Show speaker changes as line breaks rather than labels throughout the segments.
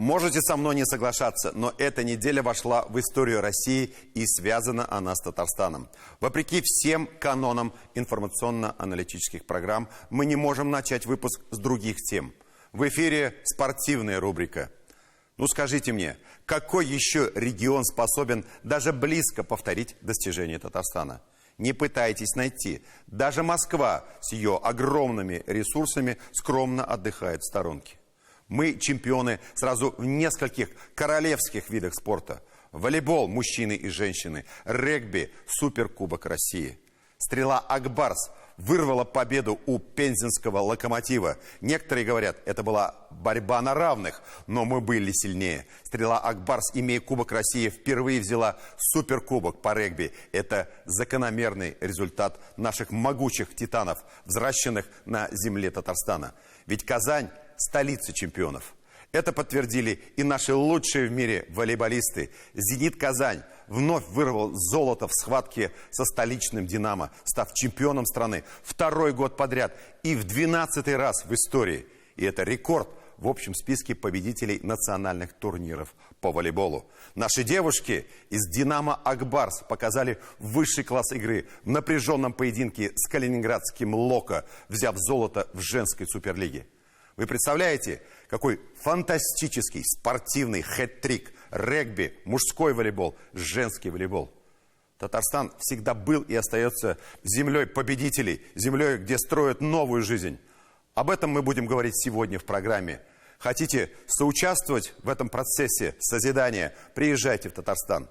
Можете со мной не соглашаться, но эта неделя вошла в историю России и связана она с Татарстаном. Вопреки всем канонам информационно-аналитических программ, мы не можем начать выпуск с других тем. В эфире спортивная рубрика. Ну скажите мне, какой еще регион способен даже близко повторить достижения Татарстана? Не пытайтесь найти. Даже Москва с ее огромными ресурсами скромно отдыхает в сторонке. Мы чемпионы сразу в нескольких королевских видах спорта. Волейбол, мужчины и женщины, регби, суперкубок России. Стрела Акбарс вырвала победу у пензенского Локомотива. Некоторые говорят, это была борьба на равных, но мы были сильнее. Стрела Акбарс, имея Кубок России, впервые взяла суперкубок по регби. Это закономерный результат наших могучих титанов, взращенных на земле Татарстана. Ведь Казань – столица чемпионов. Это подтвердили и наши лучшие в мире волейболисты. «Зенит Казань» вновь вырвал золото в схватке со столичным «Динамо», став чемпионом страны второй год подряд и в 12-й раз в истории. И это рекорд в общем списке победителей национальных турниров по волейболу. Наши девушки из «Динамо Акбарс» показали высший класс игры в напряженном поединке с калининградским «Локо», взяв золото в женской суперлиге. Вы представляете, какой фантастический спортивный хэт-трик: регби, мужской волейбол, женский волейбол. Татарстан всегда был и остается землей победителей, землей, где строят новую жизнь. Об этом мы будем говорить сегодня в программе. Хотите соучаствовать в этом процессе созидания? Приезжайте в Татарстан.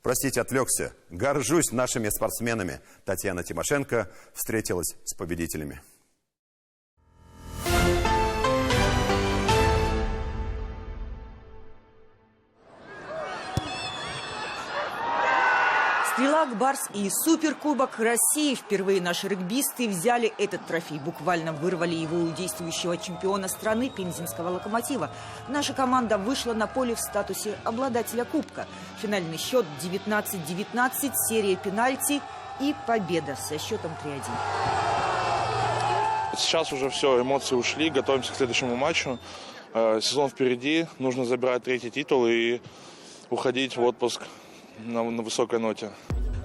Простите, отвлекся. Горжусь нашими спортсменами. Татьяна Тимошенко встретилась с победителями.
Стрела Акбарс и суперкубок России. Впервые наши регбисты взяли этот трофей. Буквально вырвали его у действующего чемпиона страны пензенского Локомотива. Наша команда вышла на поле в статусе обладателя кубка. Финальный счет 19-19, серия пенальти и победа со счетом 3-1.
Сейчас уже все, эмоции ушли, готовимся к следующему матчу. Сезон впереди, нужно забирать 3-й титул и уходить в отпуск на высокой ноте.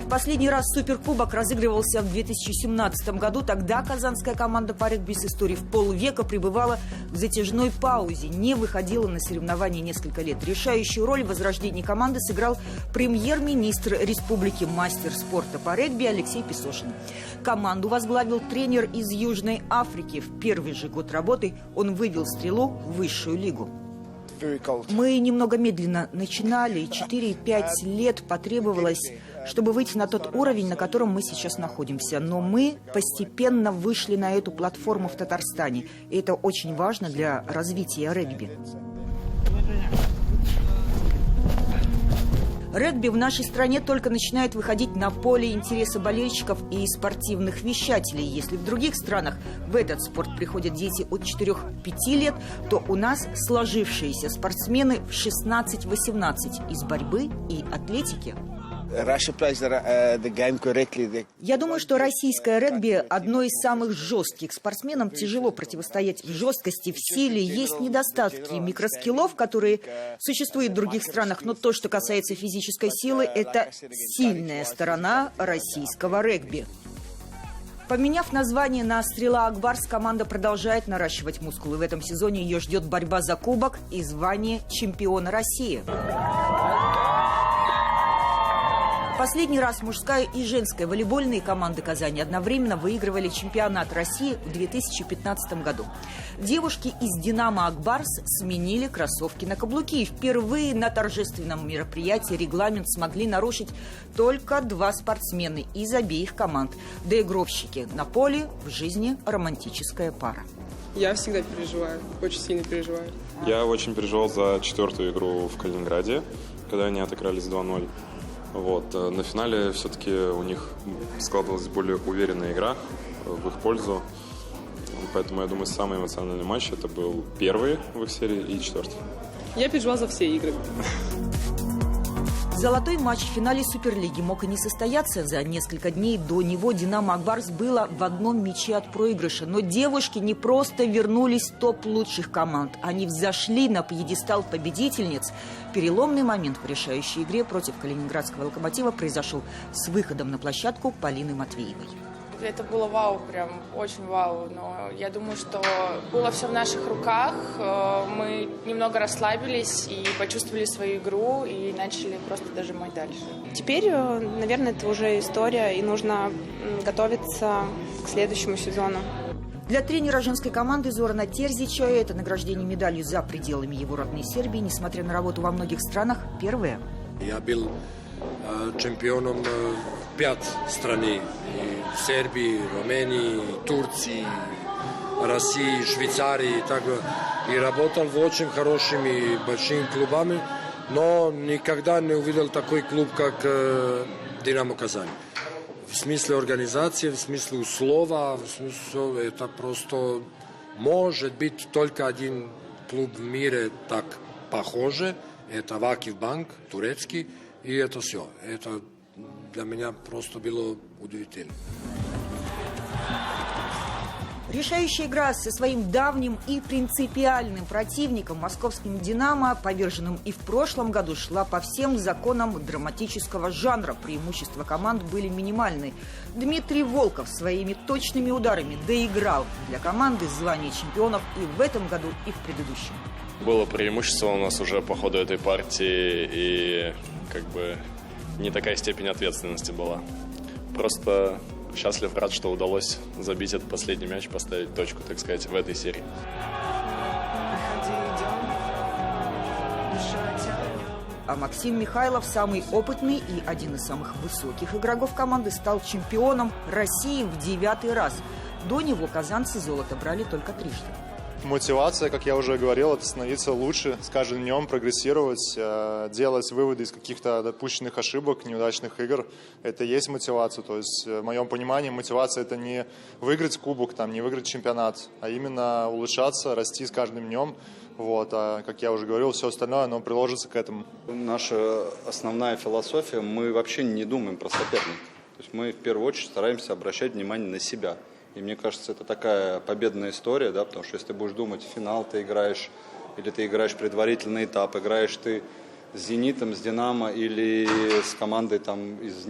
В последний раз суперкубок разыгрывался в 2017 году. Тогда казанская команда по регби с историей в полвека пребывала в затяжной паузе, не выходила на соревнования несколько лет. Решающую роль в возрождении команды сыграл премьер-министр республики, мастер спорта по регби Алексей Песошин. Команду возглавил тренер из Южной Африки. В первый же год работы он вывел «Стрелу» в высшую лигу. Мы немного медленно начинали, и 4-5 лет потребовалось, чтобы выйти на тот уровень, на котором мы сейчас находимся. Но мы постепенно вышли на эту платформу в Татарстане. И это очень важно для развития регби. Регби в нашей стране только начинает выходить на поле интереса болельщиков и спортивных вещателей. Если в других странах в этот спорт приходят дети от 4-5 лет, то у нас сложившиеся спортсмены в 16-18 из борьбы и атлетики. Я думаю, что российское регби одно из самых жестких. Спортсменам тяжело противостоять в жесткости, в силе. Есть недостатки микроскиллов, которые существуют в других странах. Но то, что касается физической силы, это сильная сторона российского регби. Поменяв название на «Стрела Акбарс», команда продолжает наращивать мускулы. В этом сезоне ее ждет борьба за кубок и звание чемпиона России. Последний раз мужская и женская волейбольные команды Казани одновременно выигрывали чемпионат России в 2015 году. Девушки из «Динамо Акбарс» сменили кроссовки на каблуки. И впервые на торжественном мероприятии регламент смогли нарушить только 2 спортсмена из обеих команд. Доигровщики на поле, в жизни романтическая пара.
Я всегда переживаю, очень сильно переживаю.
Я очень переживал за 4-ю игру в Калининграде, когда они отыгрались 2-0. Вот. На финале все-таки у них складывалась более уверенная игра в их пользу. Поэтому, я думаю, самый эмоциональный матч это был первый в их серии и 4-й.
Я переживала за все игры.
Золотой матч в финале Суперлиги мог и не состояться. За несколько дней до него «Динамо» Ак-Барс было в одном мяче от проигрыша. Но девушки не просто вернулись в топ лучших команд. Они взошли на пьедестал победительниц. Переломный момент в решающей игре против калининградского «Локомотива» произошел с выходом на площадку Полины Матвеевой.
Это было вау, прям очень вау, но я думаю, что было все в наших руках, мы немного расслабились и почувствовали свою игру и начали просто дожимать дальше.
Теперь, наверное, это уже история, и нужно готовиться к следующему сезону.
Для тренера женской команды Зорана Терзича это награждение медалью за пределами его родной Сербии, несмотря на работу во многих странах, первое.
Я был чемпионом 5 стран. Сербии, Румении, Турции, России, Швейцарии. И работал в очень хорошими и большими клубами, но никогда не увидел такой клуб, как «Динамо Казань». В смысле организации, в смысле условия, в смысле, это просто может быть только один клуб в мире так похожий. Это Vakif Bank, турецкий, и это все. Это для меня просто было удивительно.
Решающая игра со своим давним и принципиальным противником, московским «Динамо», поверженным и в прошлом году, шла по всем законам драматического жанра. Преимущества команд были минимальны. Дмитрий Волков своими точными ударами доиграл для команды звание чемпионов и в этом году, и в предыдущем.
Было преимущество у нас уже по ходу этой партии, и не такая степень ответственности была. Просто счастлив, рад, что удалось забить этот последний мяч, поставить точку, так сказать, в этой серии.
А Максим Михайлов, самый опытный и один из самых высоких игроков команды, стал чемпионом России в 9-й раз. До него казанцы золото брали только трижды.
Мотивация, как я уже говорил, это становиться лучше, с каждым днем прогрессировать, делать выводы из каких-то допущенных ошибок, неудачных игр. Это и есть мотивация. То есть, в моем понимании, мотивация – это не выиграть кубок, не выиграть чемпионат, а именно улучшаться, расти с каждым днем. А, как я уже говорил, все остальное, оно приложится к этому.
Наша основная философия – мы вообще не думаем про соперника. То есть мы в первую очередь стараемся обращать внимание на себя. И мне кажется, это такая победная история, потому что если ты будешь думать, финал ты играешь, или ты играешь предварительный этап, играешь ты с «Зенитом», с «Динамо» или с командой из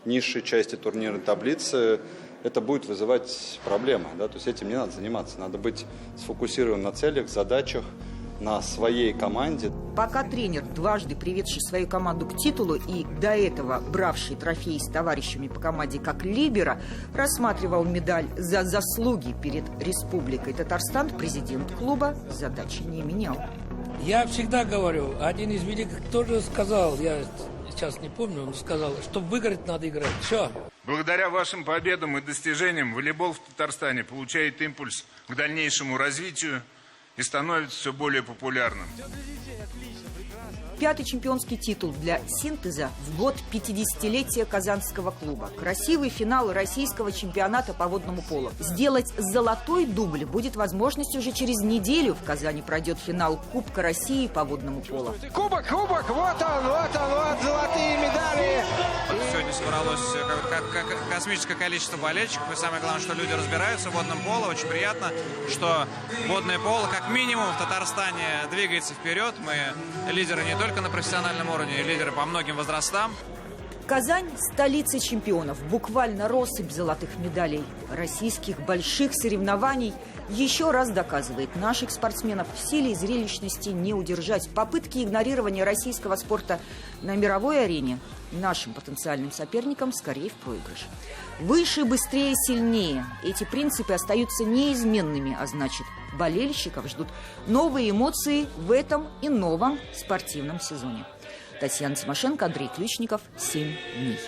низшей части турнирной таблицы, это будет вызывать проблемы. То есть этим не надо заниматься. Надо быть сфокусированным на целях, задачах, на своей команде.
Пока тренер, дважды приведший свою команду к титулу и до этого бравший трофеи с товарищами по команде как либеро, рассматривал медаль за заслуги перед Республикой Татарстан, президент клуба задачи не менял.
Я всегда говорю, один из великих тоже сказал, я сейчас не помню, он сказал, что выиграть надо играть. Все.
Благодаря вашим победам и достижениям волейбол в Татарстане получает импульс к дальнейшему развитию и становится все более популярным.
5-й чемпионский титул для «Синтеза» в год 50-летия казанского клуба. Красивый финал российского чемпионата по водному полу. Сделать золотой дубль будет возможность уже через неделю. В Казани пройдет финал Кубка России по водному полу.
Кубок, вот он, золотые медали.
Сегодня собралось космическое количество болельщиков. И самое главное, что люди разбираются в водном поло. Очень приятно, что водное поло как минимум в Татарстане двигается вперед. Мы лидеры не только на профессиональном уровне, лидеры по многим возрастам.
Казань – столица чемпионов. Буквально россыпь золотых медалей. Российских больших соревнований еще раз доказывает, наших спортсменов в силе и зрелищности не удержать. Попытки игнорирования российского спорта на мировой арене нашим потенциальным соперникам скорее в проигрыш. Выше, быстрее, сильнее. Эти принципы остаются неизменными, а значит, болельщиков ждут новые эмоции в этом и новом спортивном сезоне. Татьяна Тимошенко, Андрей Ключников, 7 дней.